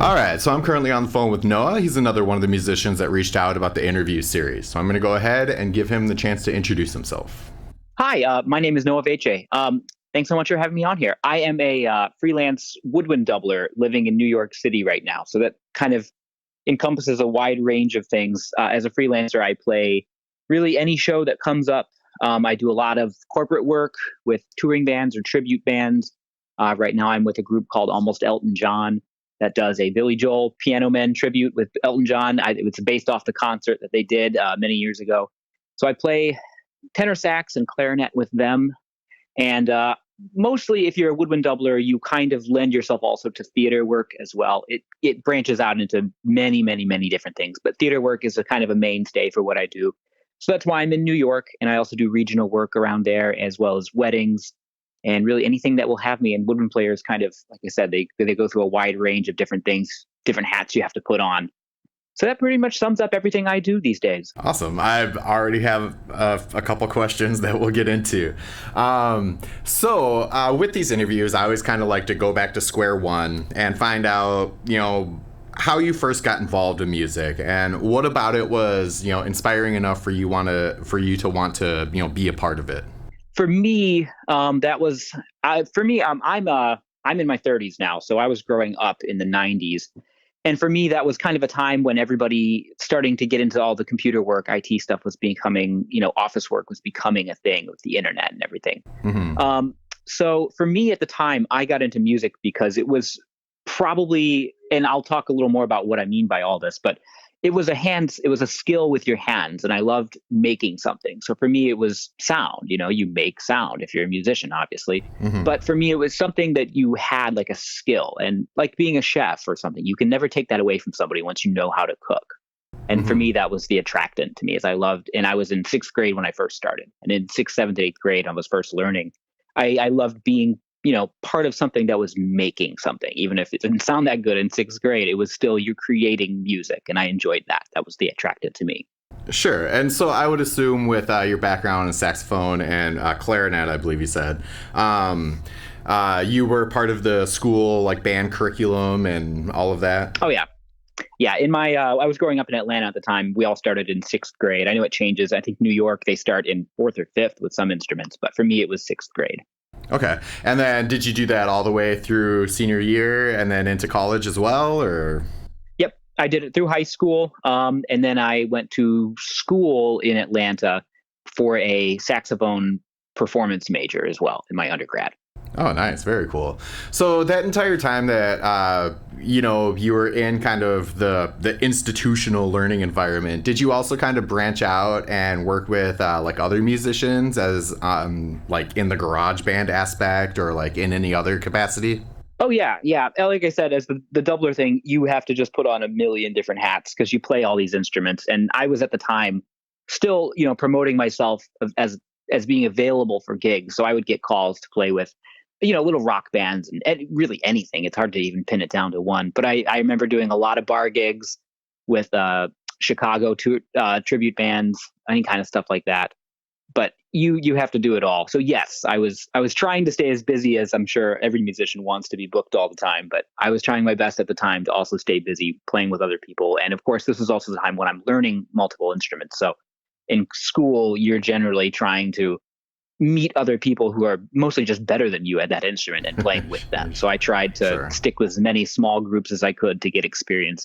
All right, so I'm currently on the phone with Noah. He's another one of the musicians that reached out about the interview series. So I'm going to go ahead and give him the chance to introduce himself. Hi, my name is Noah Vece. Thanks so much for having me on here. I am a freelance woodwind doubler living in New York City right now. So that kind of encompasses a wide range of things. As a freelancer, I play really any show that comes up. I do a lot of corporate work with touring bands or tribute bands. Right now, I'm with a group called Almost Elton John that does a Billy Joel Piano Man tribute with Elton John. It's based off the concert that they did many years ago. So I play tenor sax and clarinet with them. And mostly, if you're a woodwind doubler, you kind of lend yourself also to theater work as well. It branches out into many, many, many different things. But theater work is a kind of a mainstay for what I do. So that's why I'm in New York. And I also do regional work around there, as well as weddings and really anything that will have me. And woodwind players kind of, like I said, they go through a wide range of different things, different hats you have to put on. So that pretty much sums up everything I do these days. Awesome. I already have a couple questions that we'll get into. With these interviews, I always kind of like to go back to square one and find out, how you first got involved in music and what about it was, inspiring enough for you to want to, be a part of it. For me, I'm in my 30s now, so I was growing up in the 90s. And for me, that was kind of a time when everybody starting to get into all the computer work, IT stuff was becoming, office work was becoming a thing with the internet and everything. Mm-hmm. So for me at the time, I got into music because it was probably, and I'll talk a little more about what I mean by all this, but it was a skill with your hands, and I loved making something. So for me, it was sound. You make sound if you're a musician, obviously. Mm-hmm. But for me, it was something that you had like a skill, and like being a chef or something. You can never take that away from somebody once you know how to cook. And Mm-hmm. for me, that was the attractant to me, as I loved. And I was in sixth grade when I first started, and in sixth, seventh, eighth grade, I was first learning. I loved being part of something that was making something. Even if it didn't sound that good in sixth grade, it was still you're creating music. And I enjoyed that. That was the attractant to me. Sure. And so I would assume with your background in saxophone and clarinet, I believe you said, you were part of the school like band curriculum and all of that. Oh, yeah. Yeah. I was growing up in Atlanta at the time. We all started in sixth grade. I know it changes. I think New York, they start in fourth or fifth with some instruments. But for me, it was sixth grade. Okay. And then did you do that all the way through senior year and then into college as well, or? Yep. I did it through high school. And then I went to school in Atlanta for a saxophone performance major as well in my undergrad. Oh, nice. Very cool. So that entire time that, you were in kind of the institutional learning environment, did you also kind of branch out and work with like other musicians as like in the garage band aspect or like in any other capacity? Oh, yeah. Yeah. Like I said, as the doubler thing, you have to just put on a million different hats because you play all these instruments. And I was at the time still, promoting myself as being available for gigs. So I would get calls to play with little rock bands and really anything. It's hard to even pin it down to one. But I remember doing a lot of bar gigs with Chicago tribute bands, any kind of stuff like that. But you have to do it all. So yes, I was trying to stay as busy as I'm sure every musician wants to be booked all the time. But I was trying my best at the time to also stay busy playing with other people. And of course, this is also the time when I'm learning multiple instruments. So in school, you're generally trying to meet other people who are mostly just better than you at that instrument and playing with them. So I tried to Sure. stick with as many small groups as I could to get experience.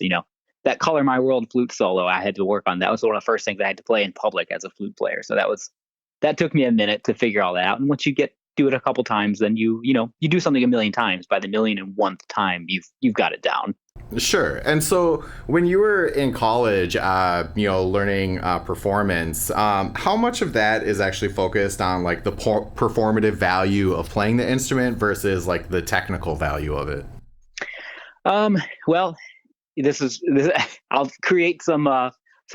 That Color My World flute solo I had to work on. That was one of the first things I had to play in public as a flute player. So that took me a minute to figure all that out. And once you do it a couple times, then you do something a million times. By the million and one time, you've got it down. Sure. And so when you were in college, learning performance, how much of that is actually focused on like the performative value of playing the instrument versus like the technical value of it? Well, this I'll create some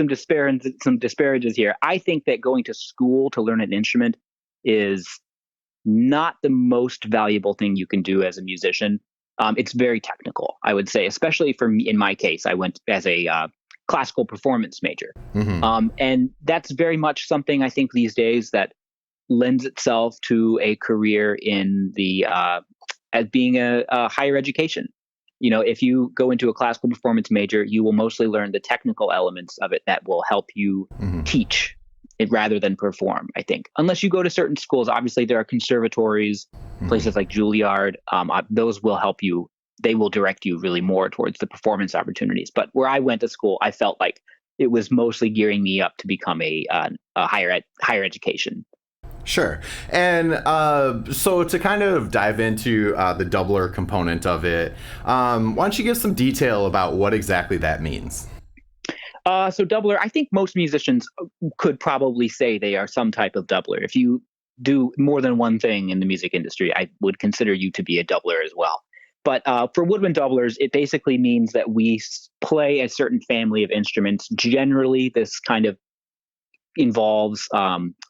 disparages here. I think that going to school to learn an instrument is not the most valuable thing you can do as a musician. It's very technical, I would say, especially for me. In my case, I went as a classical performance major. Mm-hmm. And that's very much something I think these days that lends itself to a career in the as being a higher education. If you go into a classical performance major, you will mostly learn the technical elements of it that will help you teach it rather than perform, I think. Unless you go to certain schools, obviously there are conservatories, places like Juilliard. Those will help you. They will direct you really more towards the performance opportunities. But where I went to school, I felt like it was mostly gearing me up to become a higher education. Sure. And so to kind of dive into the doubler component of it, why don't you give some detail about what exactly that means? So doubler, I think most musicians could probably say they are some type of doubler. If you do more than one thing in the music industry, I would consider you to be a doubler as well. But for woodwind doublers, it basically means that we play a certain family of instruments. Generally, this kind of involves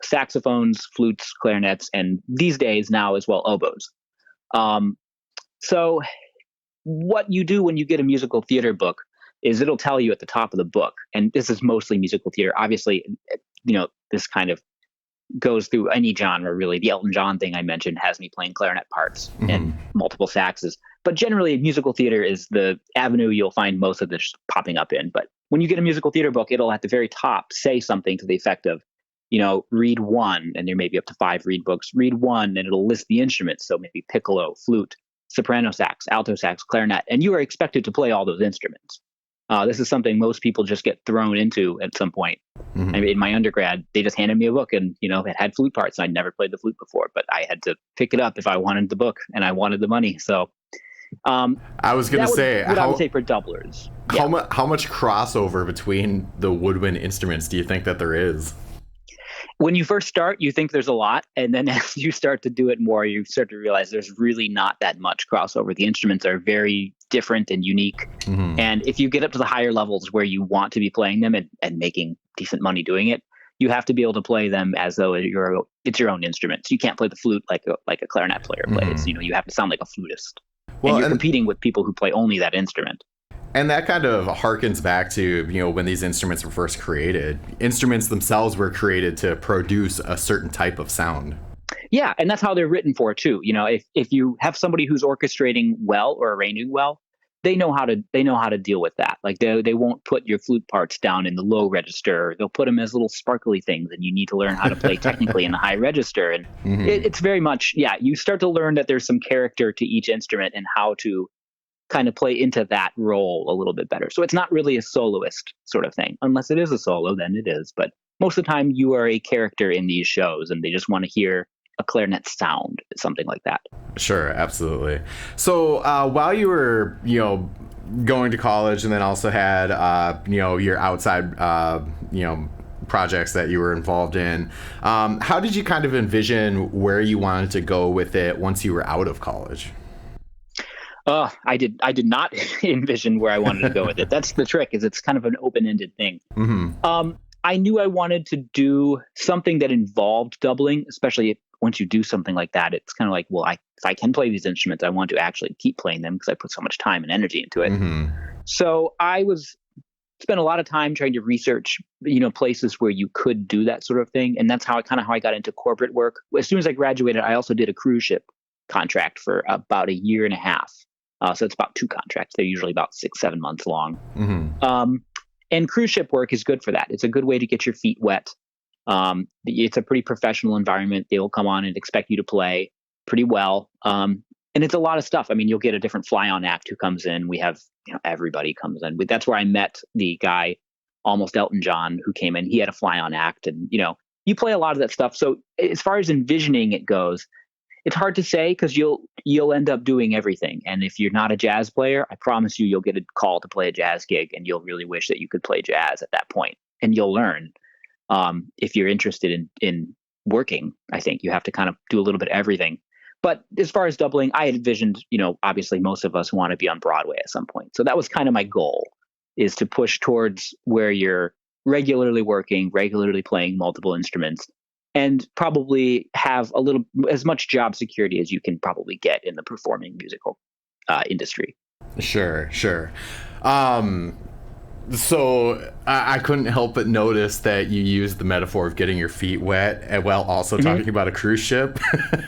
saxophones, flutes, clarinets, and these days now as well oboes. So what you do when you get a musical theater book is it'll tell you at the top of the book, and this is mostly musical theater. Obviously, this kind of goes through any genre, really. The Elton John thing I mentioned has me playing clarinet parts and multiple saxes. But generally, musical theater is the avenue you'll find most of this popping up in. But when you get a musical theater book, it'll at the very top say something to the effect of, read one, and there may be up to 5 read books. Read one, and it'll list the instruments. So maybe piccolo, flute, soprano sax, alto sax, clarinet, and you are expected to play all those instruments. This is something most people just get thrown into at some point. I mean, in my undergrad, they just handed me a book and, it had flute parts. I'd never played the flute before, but I had to pick it up if I wanted the book and I wanted the money. So I was going to say, what I would say for doublers. How much crossover between the woodwind instruments do you think that there is? When you first start, you think there's a lot. And then as you start to do it more, you start to realize there's really not that much crossover. The instruments are very different and unique. And if you get up to the higher levels where you want to be playing them and making decent money doing it, you have to be able to play them as though it's your own instruments. You can't play the flute like a clarinet player plays. You have to sound like a flutist. Well, and you're competing with people who play only that instrument. And that kind of harkens back to, when these instruments were first created. Instruments themselves were created to produce a certain type of sound. Yeah, and that's how they're written for too. If you have somebody who's orchestrating well or arranging well, they know how to deal with that. Like they won't put your flute parts down in the low register. They'll put them as little sparkly things, and you need to learn how to play technically in the high register. And it's very much, you start to learn that there's some character to each instrument and how to kind of play into that role a little bit better. So it's not really a soloist sort of thing. Unless it is a solo, then it is. But most of the time you are a character in these shows and they just want to hear a clarinet sound, something like that. Sure, absolutely. So while you were, going to college and then also had, your outside, projects that you were involved in, how did you kind of envision where you wanted to go with it once you were out of college? I did not envision where I wanted to go with it. That's the trick, is it's kind of an open-ended thing. I knew I wanted to do something that involved doubling, especially once you do something like that. It's kind of like, well, if I can play these instruments, I want to actually keep playing them because I put so much time and energy into it. So I spent a lot of time trying to research, places where you could do that sort of thing. And that's how I got into corporate work. As soon as I graduated, I also did a cruise ship contract for about a year and a half. So it's about 2 contracts. They're usually about 6-7 months long. And cruise ship work is good for that. It's a good way to get your feet wet. It's a pretty professional environment. They will come on and expect you to play pretty well. And it's a lot of stuff. I mean, you'll get a different fly-on act who comes in. We have, everybody comes in. That's where I met the guy, almost Elton John, who came in. He had a fly-on act, and you play a lot of that stuff. So as far as envisioning it goes, it's hard to say because you'll end up doing everything. And if you're not a jazz player, I promise you'll get a call to play a jazz gig, and you'll really wish that you could play jazz at that point. And you'll learn. If you're interested in working, I think you have to kind of do a little bit of everything. But as far as doubling, I had envisioned, obviously most of us want to be on Broadway at some point. So that was kind of my goal, is to push towards where you're regularly working, regularly playing multiple instruments, and probably have as much job security as you can probably get in the performing musical industry. Sure. So I couldn't help but notice that you used the metaphor of getting your feet wet while also talking about a cruise ship.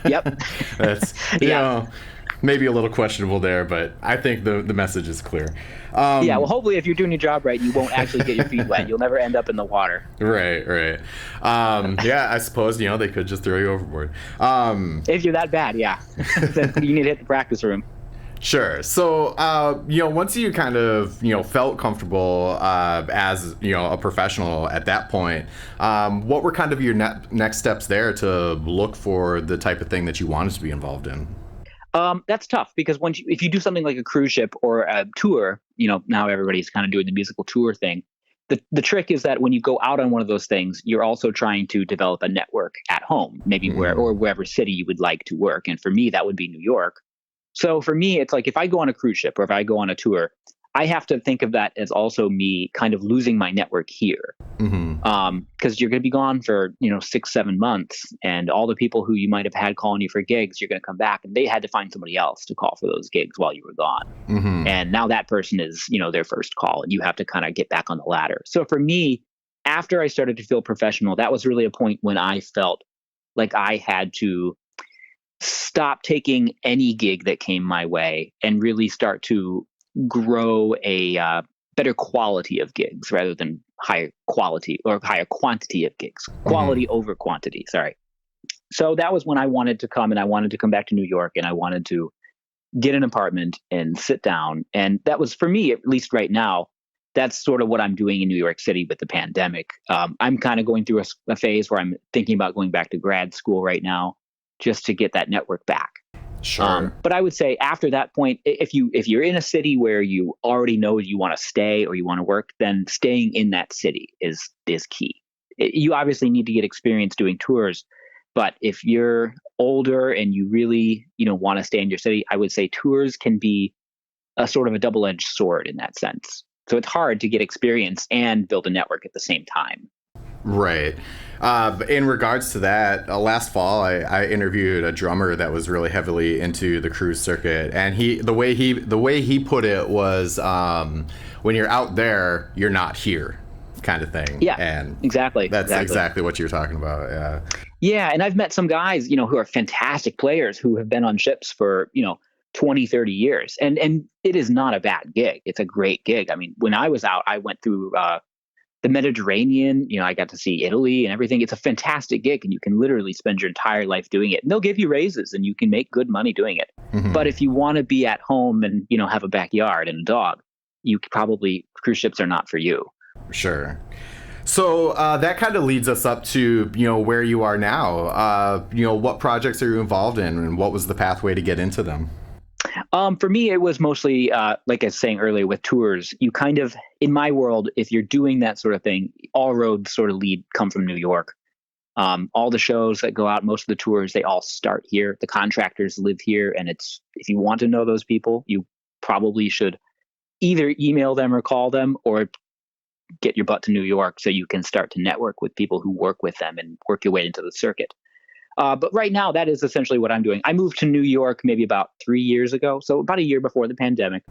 Yep. That's, maybe a little questionable there, but I think the message is clear. Yeah, well, hopefully, if you're doing your job right, you won't actually get your feet wet. You'll never end up in the water. Right, right. Yeah, I suppose, they could just throw you overboard. If you're that bad, yeah, then you need to hit the practice room. Sure. So, once you kind of, felt comfortable as, a professional at that point, what were kind of your next steps there to look for the type of thing that you wanted to be involved in? That's tough because if you do something like a cruise ship or a tour, now everybody's kind of doing the musical tour thing. The trick is that when you go out on one of those things, you're also trying to develop a network at home, maybe wherever city you would like to work. And for me, that would be New York. So for me, it's like if I go on a cruise ship or if I go on a tour, I have to think of that as also me kind of losing my network here. Because you're going to be gone for 6-7 months, and all the people who you might have had calling you for gigs, you're going to come back and they had to find somebody else to call for those gigs while you were gone. And now that person is their first call, and you have to kind of get back on the ladder. So for me, after I started to feel professional, that was really a point when I felt like I had to stop taking any gig that came my way and really start to grow a better quality of gigs rather than higher quality or higher quantity of gigs. Quality over quantity, sorry. So that was when I wanted to come, and I wanted to come back to New York, and I wanted to get an apartment and sit down. And that was, for me, at least right now, that's sort of what I'm doing in New York City with the pandemic. I'm kind of going through a phase where I'm thinking about going back to grad school right now, just to get that network back. Sure. But I would say after that point, if you're in a city where you already know you want to stay or you want to work, then staying in that city is key. You obviously need to get experience doing tours, but if you're older and you really want to stay in your city, I would say tours can be a sort of a double-edged sword in that sense. So it's hard to get experience and build a network at the same time. Right. In regards to that, last fall I interviewed a drummer that was really heavily into the cruise circuit, and the way he put it was, when you're out there, you're not here, kind of thing. Yeah, and exactly. That's exactly what you're talking about. Yeah. Yeah, and I've met some guys, who are fantastic players who have been on ships for 20, 30 years, and it is not a bad gig. It's a great gig. I mean, when I was out, I went through the Mediterranean, I got to see Italy and everything. It's a fantastic gig, and you can literally spend your entire life doing it. And they'll give you raises, and you can make good money doing it. But if you want to be at home and, have a backyard and a dog, cruise ships are not for you. Sure. So that kind of leads us up to, where you are now. What projects are you involved in, and what was the pathway to get into them? For me, it was mostly, like I was saying earlier, with tours. You kind of, in my world, if you're doing that sort of thing, all roads sort of come from New York. All the shows that go out, most of the tours, they all start here. The contractors live here, and if you want to know those people, you probably should either email them or call them, or get your butt to New York so you can start to network with people who work with them and work your way into the circuit. But right now, that is essentially what I'm doing. I moved to New York maybe about 3 years ago, so about a year before the pandemic.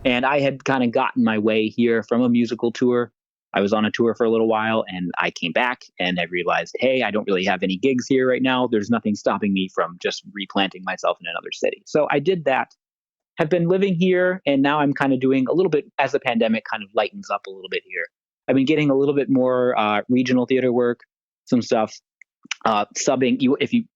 And I had kind of gotten my way here from a musical tour. I was on a tour for a little while, and I came back and I realized, hey, I don't really have any gigs here right now. There's nothing stopping me from just replanting myself in another city. So I did that, have been living here, and now I'm kind of doing a little bit, as the pandemic kind of lightens up a little bit here. I've been getting a little bit more regional theater work, some stuff. Subbing,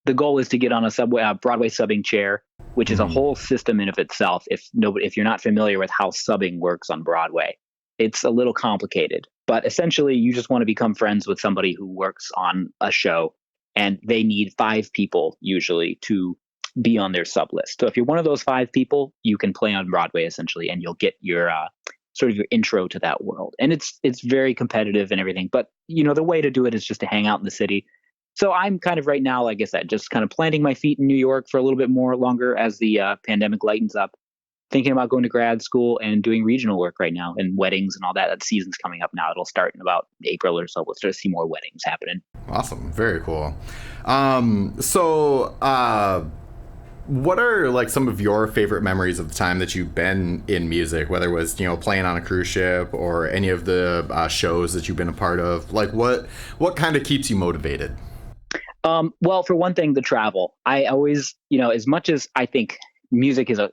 the goal is to get on a Broadway subbing chair, which is a whole system in of itself. If you're not familiar with how subbing works on Broadway, it's a little complicated. But essentially, you just want to become friends with somebody who works on a show, and they need 5 people usually to be on their sub list. So if you're one of those 5 people, you can play on Broadway essentially, and you'll get your sort of your intro to that world. And it's very competitive and everything. But the way to do it is just to hang out in the city. So I'm kind of right now, like I said, just kind of planting my feet in New York for a little bit more longer as the pandemic lightens up. Thinking about going to grad school and doing regional work right now, and weddings and all that. That season's coming up now. It'll start in about April or so. We'll start to see more weddings happening. Awesome. Very cool. What are like some of your favorite memories of the time that you've been in music, whether it was, playing on a cruise ship or any of the shows that you've been a part of? Like what kind of keeps you motivated? Well, for one thing, the travel. I always, as much as I think music is a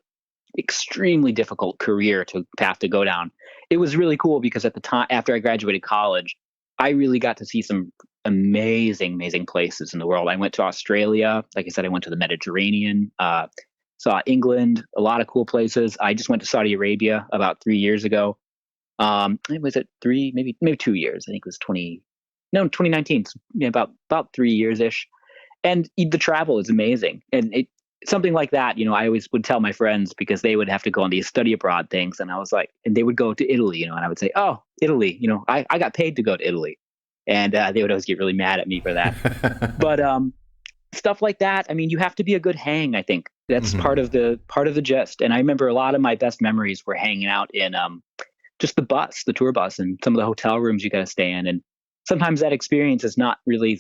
extremely difficult career to path to go down. It was really cool because at the time after I graduated college, I really got to see some amazing, amazing places in the world. I went to Australia. Like I said, I went to the Mediterranean, saw England, a lot of cool places. I just went to Saudi Arabia about 3 years ago. Was it three, maybe 2 years? I think it was 2019. Yeah, about 3 years ish. And the travel is amazing. And something like that, I always would tell my friends because they would have to go on these study abroad things. And I was like, and they would go to Italy, and I would say, oh, Italy, I got paid to go to Italy. And they would always get really mad at me for that. But stuff like that, I mean, you have to be a good hang, I think. That's Mhm. part of the gist. And I remember a lot of my best memories were hanging out in just the tour bus, and some of the hotel rooms you got to stay in. And sometimes that experience is not really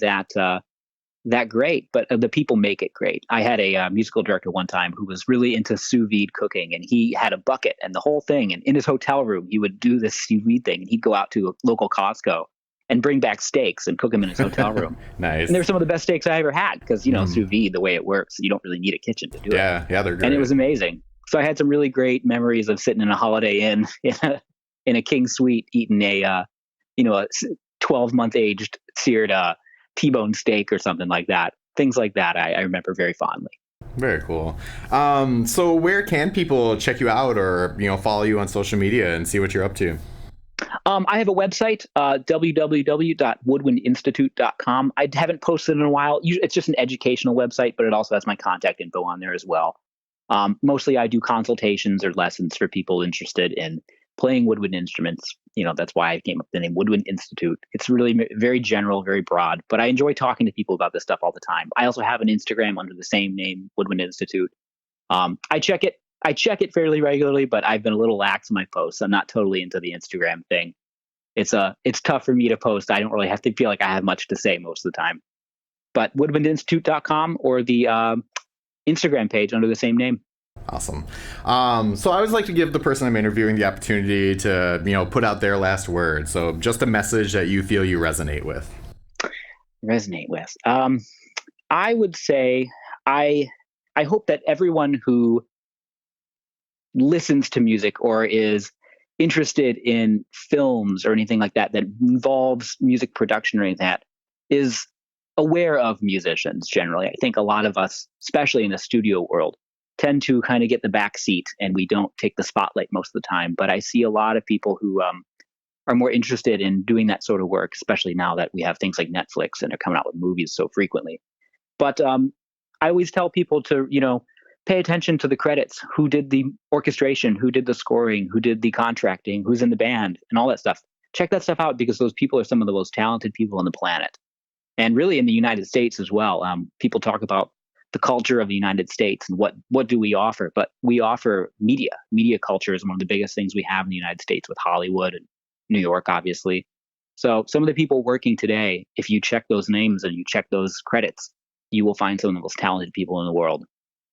that great, but the people make it great. I had a musical director one time who was really into sous vide cooking, and he had a bucket and the whole thing. And in his hotel room, he would do this sous vide thing, and he'd go out to a local Costco and bring back steaks and cook them in his hotel room. And they Nice. were some of the best steaks I ever had because, Mhm. sous vide, the way it works, you don't really need a kitchen to do it. Yeah, yeah, they're And it great. was amazing. So I had some really great memories of sitting in a Holiday Inn in a king suite eating a 12-month aged seared T-bone steak or something like that. Things like that I remember very fondly. Very cool. So where can people check you out or follow you on social media and see what you're up to? I have a website, www.woodwindinstitute.com. I haven't posted in a while. It's just an educational website, but it also has my contact info on there as well. Mostly I do consultations or lessons for people interested in playing woodwind instruments. That's why I came up with the name Woodwind Institute. It's really very general, very broad, but I enjoy talking to people about this stuff all the time. I also have an Instagram under the same name, Woodwind Institute. I check it. I check it fairly regularly, but I've been a little lax in my posts. I'm not totally into the Instagram thing. It's tough for me to post. I don't really have to feel like I have much to say most of the time. But woodwindinstitute.com or the Instagram page under the same name. Awesome. So I always like to give the person I'm interviewing the opportunity to, put out their last word. So just a message that you feel you resonate with. Resonate with. I would say I I hope that everyone who listens to music or is interested in films or anything like that that involves music production or anything like that is aware of musicians generally. I think a lot of us, especially in the studio world, tend to kind of get the back seat and we don't take the spotlight most of the time. But I see a lot of people who are more interested in doing that sort of work, especially now that we have things like Netflix and they're coming out with movies so frequently. But I always tell people to, pay attention to the credits, who did the orchestration, who did the scoring, who did the contracting, who's in the band, and all that stuff. Check that stuff out because those people are some of the most talented people on the planet. And really in the United States as well. People talk about the culture of the United States and what do we offer? But we offer media. Media culture is one of the biggest things we have in the United States with Hollywood and New York, obviously. So some of the people working today, if you check those names and you check those credits, you will find some of the most talented people in the world.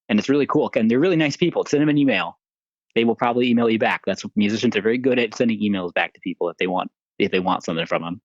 And it's really cool. And they're really nice people. Send them an email. They will probably email you back. That's what musicians are very good at, sending emails back to people if they want something from them.